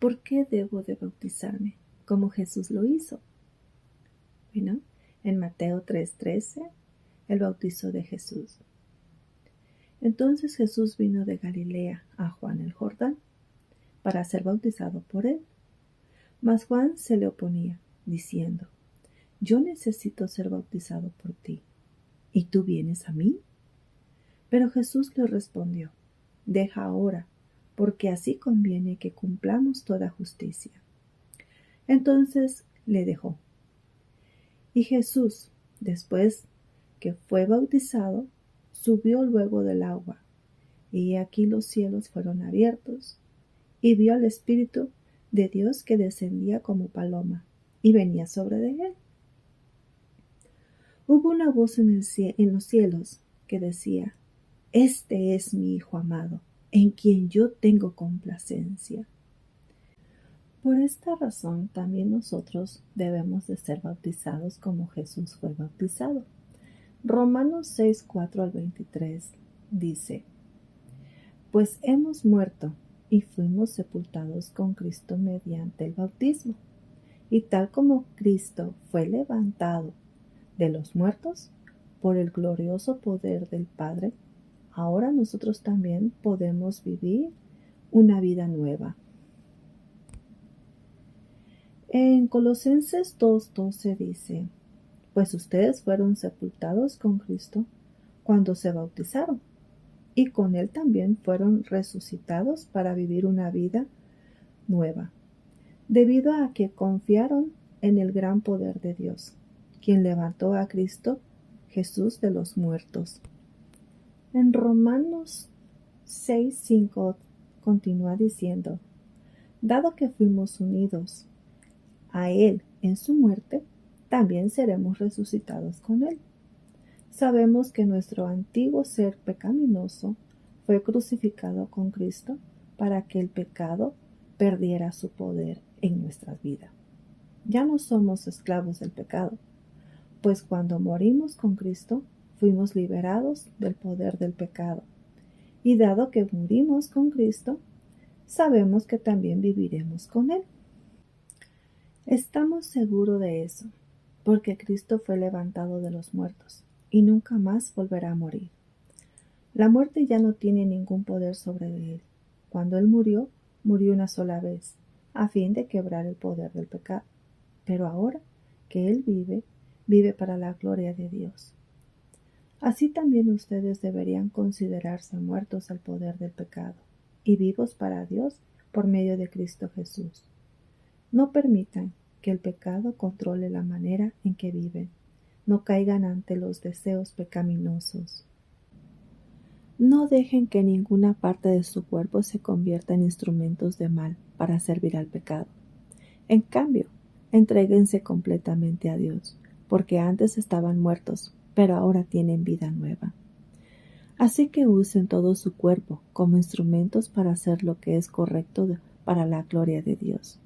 ¿por qué debo de bautizarme como Jesús lo hizo? Bueno, en Mateo 3:13, el bautizo de Jesús. Entonces Jesús vino de Galilea a Juan el Jordán para ser bautizado por él. Mas Juan se le oponía, diciendo: Yo necesito ser bautizado por ti, ¿y tú vienes a mí? Pero Jesús le respondió: Deja ahora, porque así conviene que cumplamos toda justicia. Entonces le dejó. Y Jesús, después que fue bautizado, subió luego del agua, y aquí los cielos fueron abiertos, y vio al Espíritu de Dios que descendía como paloma, y venía sobre de él. Hubo una voz en los cielos que decía: Este es mi Hijo amado, en quien yo tengo complacencia. Por esta razón también nosotros debemos de ser bautizados como Jesús fue bautizado. Romanos 6:4-23 dice: Pues hemos muerto y fuimos sepultados con Cristo mediante el bautismo, y tal como Cristo fue levantado de los muertos por el glorioso poder del Padre, ahora nosotros también podemos vivir una vida nueva. En Colosenses 2:12 dice: Pues ustedes fueron sepultados con Cristo cuando se bautizaron, y con Él también fueron resucitados para vivir una vida nueva, debido a que confiaron en el gran poder de Dios, quien levantó a Cristo Jesús de los muertos. En Romanos 6:5 continúa diciendo: Dado que fuimos unidos a Él en su muerte, también seremos resucitados con Él. Sabemos que nuestro antiguo ser pecaminoso fue crucificado con Cristo para que el pecado perdiera su poder en nuestras vidas. Ya no somos esclavos del pecado, pues cuando morimos con Cristo, fuimos liberados del poder del pecado. Y dado que morimos con Cristo, sabemos que también viviremos con Él. Estamos seguros de eso, porque Cristo fue levantado de los muertos y nunca más volverá a morir. La muerte ya no tiene ningún poder sobre Él. Cuando Él murió, murió una sola vez, a fin de quebrar el poder del pecado. Pero ahora que Él vive, vive para la gloria de Dios. Así también ustedes deberían considerarse muertos al poder del pecado y vivos para Dios por medio de Cristo Jesús. No permitan que el pecado controle la manera en que viven. No caigan ante los deseos pecaminosos. No dejen que ninguna parte de su cuerpo se convierta en instrumentos de mal para servir al pecado. En cambio, entréguense completamente a Dios, porque antes estaban muertos, pero ahora tienen vida nueva. Así que usen todo su cuerpo como instrumentos para hacer lo que es correcto para la gloria de Dios.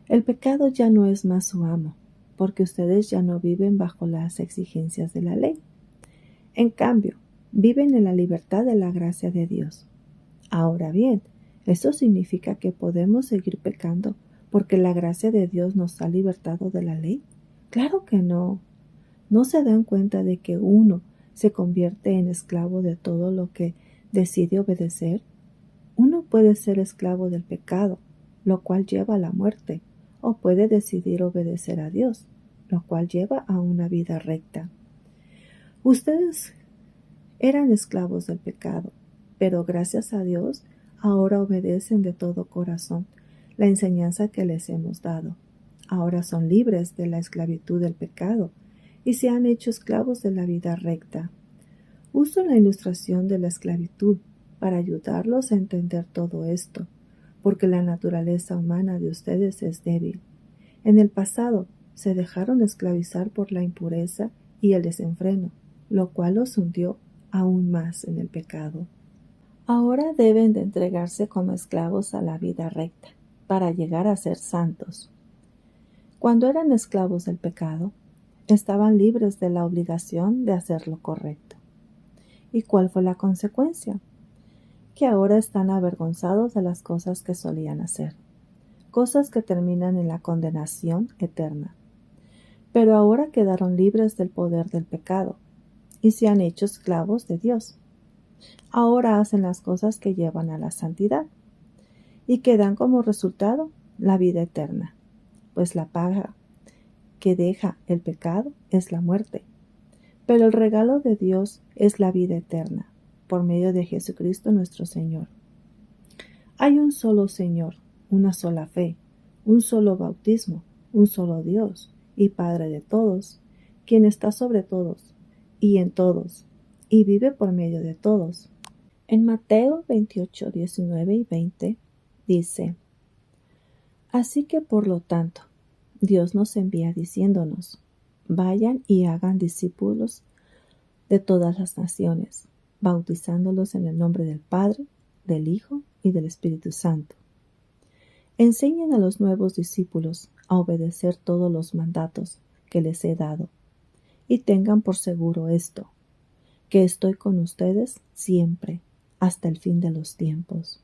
El pecado ya no es más su amo, porque ustedes ya no viven bajo las exigencias de la ley. En cambio, viven en la libertad de la gracia de Dios. Ahora bien, ¿eso significa que podemos seguir pecando porque la gracia de Dios nos ha libertado de la ley? Claro que no. ¿No se dan cuenta de que uno se convierte en esclavo de todo lo que decide obedecer? Uno puede ser esclavo del pecado, lo cual lleva a la muerte, o puede decidir obedecer a Dios, lo cual lleva a una vida recta. Ustedes eran esclavos del pecado, pero gracias a Dios ahora obedecen de todo corazón la enseñanza que les hemos dado. Ahora son libres de la esclavitud del pecado y se han hecho esclavos de la vida recta. Uso la ilustración de la esclavitud para ayudarlos a entender todo esto, porque la naturaleza humana de ustedes es débil. En el pasado se dejaron esclavizar por la impureza y el desenfreno, lo cual los hundió aún más en el pecado. Ahora deben de entregarse como esclavos a la vida recta, para llegar a ser santos. Cuando eran esclavos del pecado, estaban libres de la obligación de hacer lo correcto. ¿Y cuál fue la consecuencia? Que ahora están avergonzados de las cosas que solían hacer. cosas que terminan en la condenación eterna. Pero ahora quedaron libres del poder del pecado y se han hecho esclavos de Dios. Ahora hacen las cosas que llevan a la santidad y que dan como resultado la vida eterna, pues la paga que deja el pecado es la muerte. Pero el regalo de Dios es la vida eterna, por medio de Jesucristo nuestro Señor. Hay un solo Señor, una sola fe, un solo bautismo, un solo Dios y Padre de todos, quien está sobre todos y en todos, y vive por medio de todos. En Mateo 28, 19 y 20 dice: Así que por lo tanto, Dios nos envía diciéndonos: vayan y hagan discípulos de todas las naciones, bautizándolos en el nombre del Padre, del Hijo y del Espíritu Santo. Enseñen a los nuevos discípulos a obedecer todos los mandatos que les he dado, y tengan por seguro esto, que estoy con ustedes siempre, hasta el fin de los tiempos.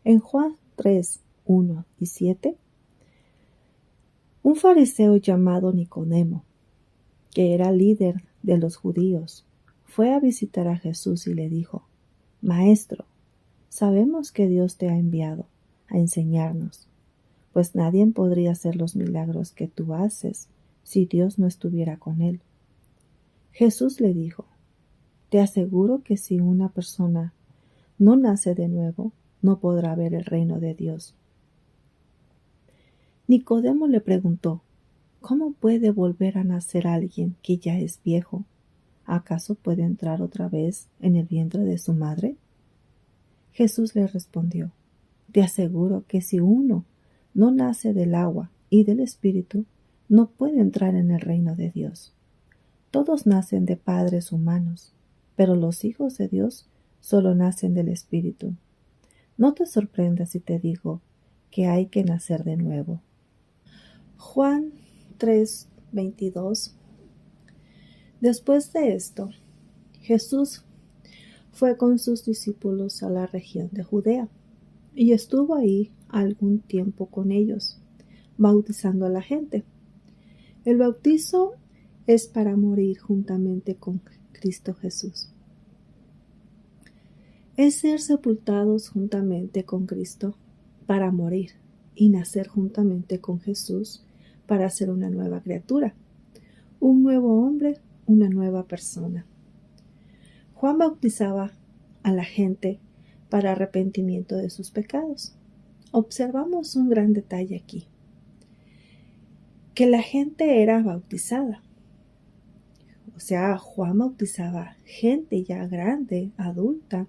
En Juan 3, 1 y 7, un fariseo llamado Nicodemo, que era líder de los judíos, fue a visitar a Jesús y le dijo: Maestro, sabemos que Dios te ha enviado a enseñarnos, pues nadie podría hacer los milagros que tú haces si Dios no estuviera con él. Jesús le dijo: Te aseguro que si una persona no nace de nuevo, no podrá ver el reino de Dios. Nicodemo le preguntó: ¿Cómo puede volver a nacer alguien que ya es viejo? ¿Acaso puede entrar otra vez en el vientre de su madre? Jesús le respondió: Te aseguro que si uno no nace del agua y del Espíritu, no puede entrar en el reino de Dios. Todos nacen de padres humanos, pero los hijos de Dios solo nacen del Espíritu. No te sorprendas si te digo que hay que nacer de nuevo. Juan 3:22. Después de esto, Jesús fue con sus discípulos a la región de Judea y estuvo ahí algún tiempo con ellos, bautizando a la gente. El bautizo es para morir juntamente con Cristo Jesús. Es ser sepultados juntamente con Cristo para morir y nacer juntamente con Jesús para ser una nueva criatura, un nuevo hombre, una nueva persona. Juan bautizaba a la gente para arrepentimiento de sus pecados. Observamos un gran detalle aquí, que la gente era bautizada. O sea, Juan bautizaba gente ya grande, adulta,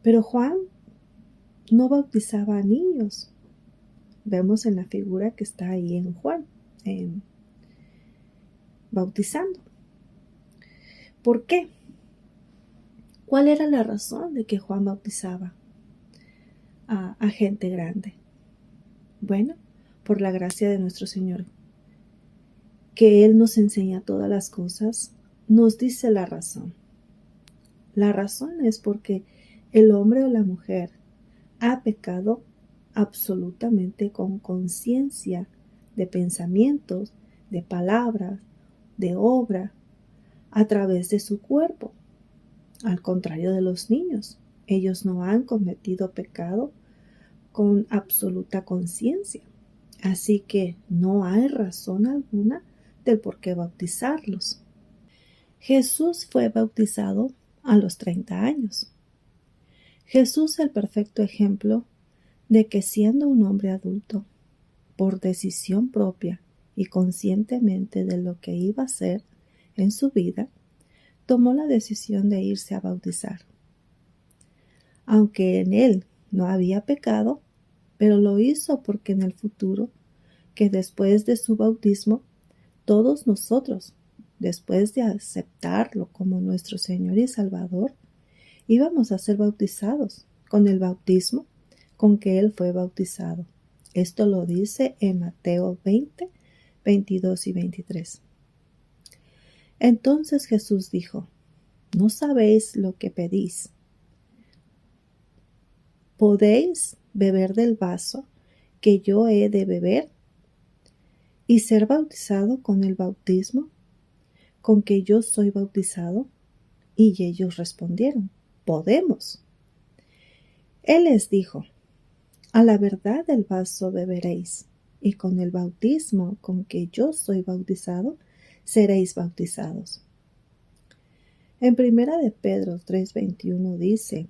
pero Juan no bautizaba a niños. Vemos en la figura que está ahí en Juan, bautizando. ¿Por qué? ¿Cuál era la razón de que Juan bautizaba a gente grande? Bueno, por la gracia de nuestro Señor, que Él nos enseña todas las cosas, nos dice la razón. La razón es porque el hombre o la mujer ha pecado absolutamente con conciencia de pensamientos, de palabras, de obra, a través de su cuerpo. Al contrario de los niños, ellos no han cometido pecado con absoluta conciencia. Así que no hay razón alguna del por qué bautizarlos. Jesús fue bautizado a los 30 años. Jesús es el perfecto ejemplo de que siendo un hombre adulto, por decisión propia y conscientemente de lo que iba a hacer en su vida, tomó la decisión de irse a bautizar. Aunque en él no había pecado, pero lo hizo porque en el futuro, que después de su bautismo, todos nosotros, después de aceptarlo como nuestro Señor y Salvador, íbamos a ser bautizados con el bautismo con que Él fue bautizado. Esto lo dice en Mateo 20, 22 y 23. Entonces Jesús dijo: ¿No sabéis lo que pedís? ¿Podéis beber del vaso que yo he de beber y ser bautizado con el bautismo con que yo soy bautizado? Y ellos respondieron: podemos. Él les dijo: a la verdad del vaso beberéis, y con el bautismo con que yo soy bautizado seréis bautizados. En 1 de Pedro 3:21 dice: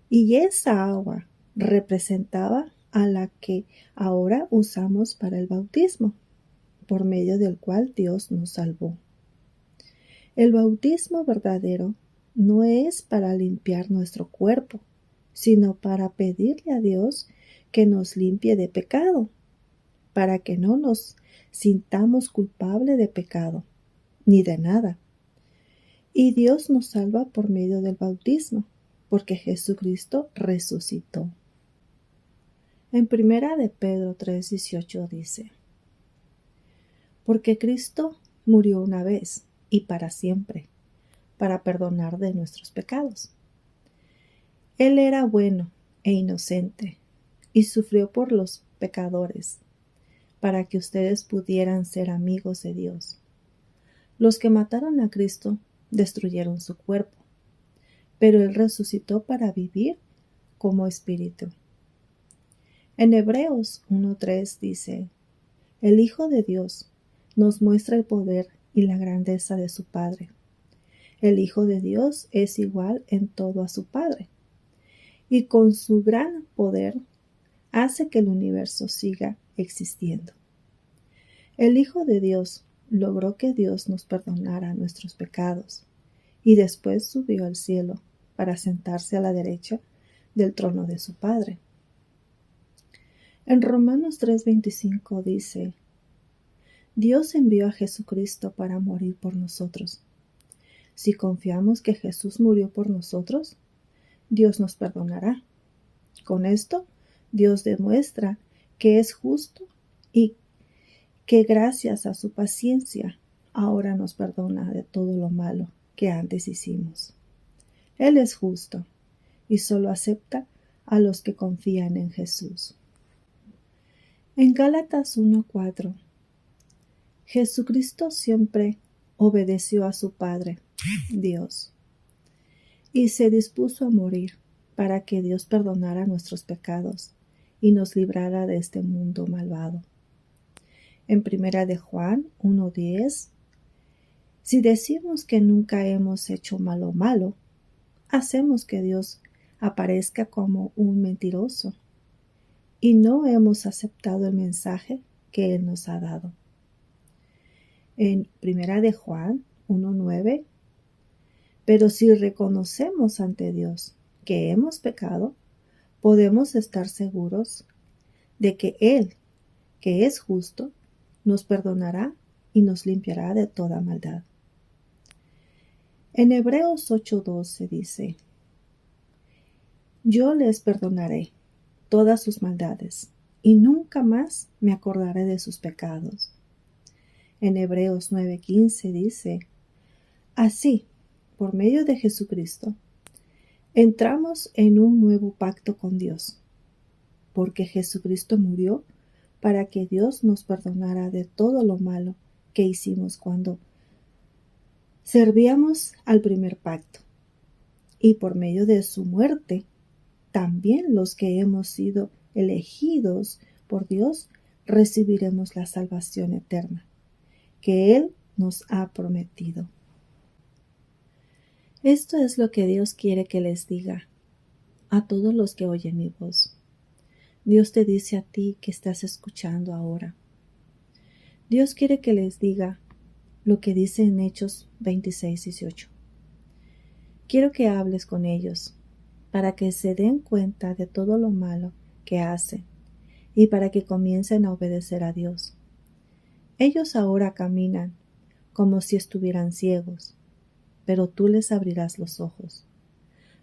y esa agua representaba a la que ahora usamos para el bautismo, por medio del cual Dios nos salvó. El bautismo verdadero no es para limpiar nuestro cuerpo, sino para pedirle a Dios que nos limpie de pecado, para que no nos sintamos culpables de pecado, ni de nada. Y Dios nos salva por medio del bautismo, porque Jesucristo resucitó. En 1 de Pedro 3:18 dice: porque Cristo murió una vez y para siempre, para perdonar de nuestros pecados. Él era bueno e inocente y sufrió por los pecadores, para que ustedes pudieran ser amigos de Dios. Los que mataron a Cristo destruyeron su cuerpo, pero Él resucitó para vivir como espíritu. En Hebreos 1:3 dice: el Hijo de Dios nos muestra el poder y la grandeza de su Padre. El Hijo de Dios es igual en todo a su Padre, y con su gran poder hace que el universo siga existiendo. El Hijo de Dios logró que Dios nos perdonara nuestros pecados, y después subió al cielo para sentarse a la derecha del trono de su Padre. En Romanos 3:25 dice: Dios envió a Jesucristo para morir por nosotros. Si confiamos que Jesús murió por nosotros, Dios nos perdonará. Con esto, Dios demuestra que es justo y que gracias a su paciencia ahora nos perdona de todo lo malo que antes hicimos. Él es justo y solo acepta a los que confían en Jesús. En Gálatas 1:4, Jesucristo siempre obedeció a su Padre, Dios, y se dispuso a morir para que Dios perdonara nuestros pecados y nos librara de este mundo malvado. En 1 de Juan 1:10, si decimos que nunca hemos hecho malo, hacemos que Dios aparezca como un mentiroso y no hemos aceptado el mensaje que Él nos ha dado. En 1 de Juan 1:9, pero si reconocemos ante Dios que hemos pecado, podemos estar seguros de que Él, que es justo, nos perdonará y nos limpiará de toda maldad. En Hebreos 8:12 dice: yo les perdonaré todas sus maldades y nunca más me acordaré de sus pecados. En Hebreos 9:15 dice: así, por medio de Jesucristo, entramos en un nuevo pacto con Dios, porque Jesucristo murió para que Dios nos perdonara de todo lo malo que hicimos cuando servíamos al primer pacto. Y por medio de su muerte, también los que hemos sido elegidos por Dios recibiremos la salvación eterna que Él nos ha prometido. Esto es lo que Dios quiere que les diga a todos los que oyen mi voz. Dios te dice a ti que estás escuchando ahora. Dios quiere que les diga lo que dice en Hechos 26:18. Quiero que hables con ellos para que se den cuenta de todo lo malo que hacen y para que comiencen a obedecer a Dios. Ellos ahora caminan como si estuvieran ciegos, pero tú les abrirás los ojos.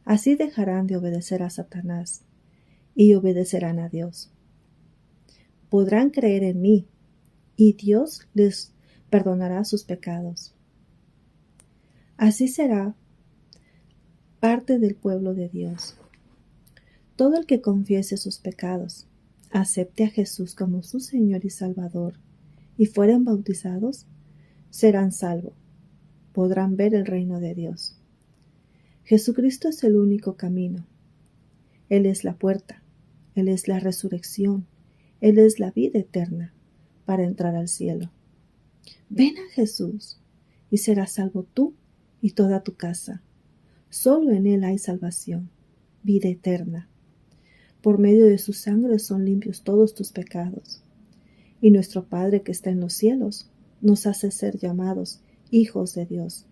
Así dejarán de obedecer a Satanás y obedecerán a Dios. Podrán creer en mí y Dios les perdonará sus pecados. Así será parte del pueblo de Dios. Todo el que confiese sus pecados acepte a Jesús como su Señor y Salvador y fueren bautizados, serán salvos, podrán ver el reino de Dios. Jesucristo es el único camino. Él es la puerta, Él es la resurrección, Él es la vida eterna para entrar al cielo. Ven a Jesús y serás salvo tú y toda tu casa. Solo en Él hay salvación, vida eterna. Por medio de su sangre son limpios todos tus pecados. Y nuestro Padre que está en los cielos nos hace ser llamados hijos de Dios,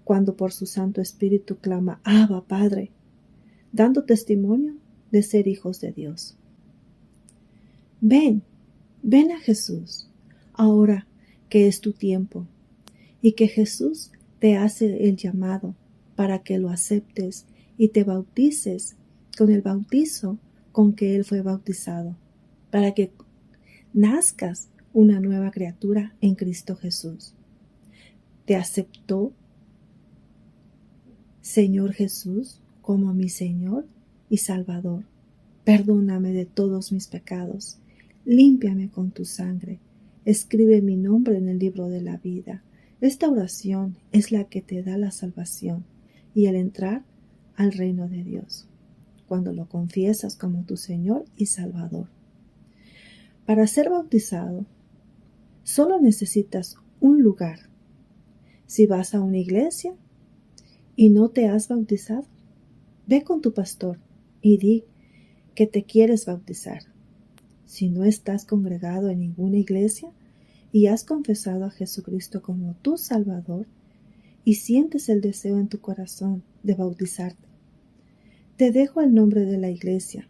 cuando por su Santo Espíritu clama, Abba, Padre, dando testimonio de ser hijos de Dios. Ven a Jesús, ahora que es tu tiempo, y que Jesús te hace el llamado para que lo aceptes y te bautices con el bautizo con que Él fue bautizado, para que nazcas una nueva criatura en Cristo Jesús. ¿Te aceptó, Señor Jesús, como mi Señor y Salvador? Perdóname de todos mis pecados, límpiame con tu sangre, escribe mi nombre en el libro de la vida. Esta oración es la que te da la salvación y el entrar al reino de Dios, cuando lo confiesas como tu Señor y Salvador. Para ser bautizado, solo necesitas un lugar. Si vas a una iglesia y no te has bautizado, ve con tu pastor y di que te quieres bautizar. Si no estás congregado en ninguna iglesia y has confesado a Jesucristo como tu Salvador y sientes el deseo en tu corazón de bautizarte, te dejo el nombre de la iglesia,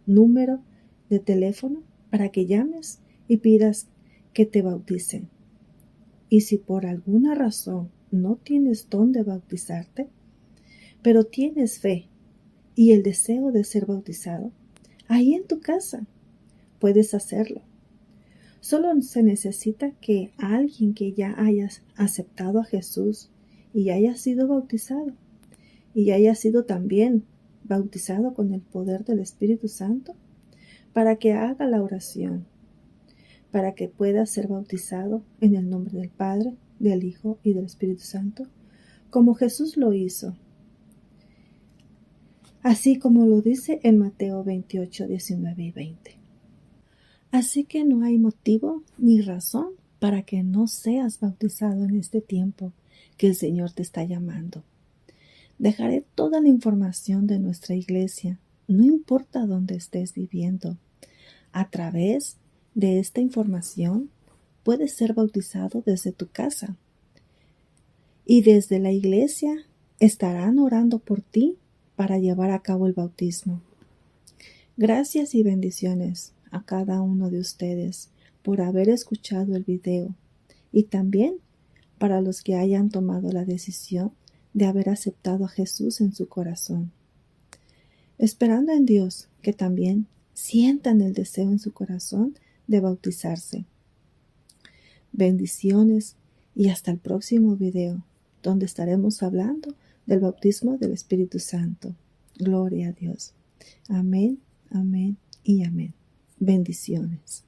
número de teléfono para que llames y pidas que te bauticen. Y si por alguna razón no tienes dónde bautizarte, pero tienes fe y el deseo de ser bautizado, ahí en tu casa puedes hacerlo. Solo se necesita que alguien que ya haya aceptado a Jesús y haya sido bautizado y haya sido también bautizado con el poder del Espíritu Santo, para que haga la oración, para que pueda ser bautizado en el nombre del Padre, del Hijo y del Espíritu Santo, como Jesús lo hizo, así como lo dice en Mateo 28, 19 y 20. Así que no hay motivo ni razón para que no seas bautizado en este tiempo que el Señor te está llamando. Dejaré toda la información de nuestra iglesia, no importa dónde estés viviendo. A través de esta información puedes ser bautizado desde tu casa. Y desde la iglesia estarán orando por ti para llevar a cabo el bautismo. Gracias y bendiciones a cada uno de ustedes por haber escuchado el video y también para los que hayan tomado la decisión de haber aceptado a Jesús en su corazón. Esperando en Dios que también sientan el deseo en su corazón de bautizarse. Bendiciones y hasta el próximo video, donde estaremos hablando del bautismo del Espíritu Santo. Gloria a Dios. Amén, amén y amén. Bendiciones.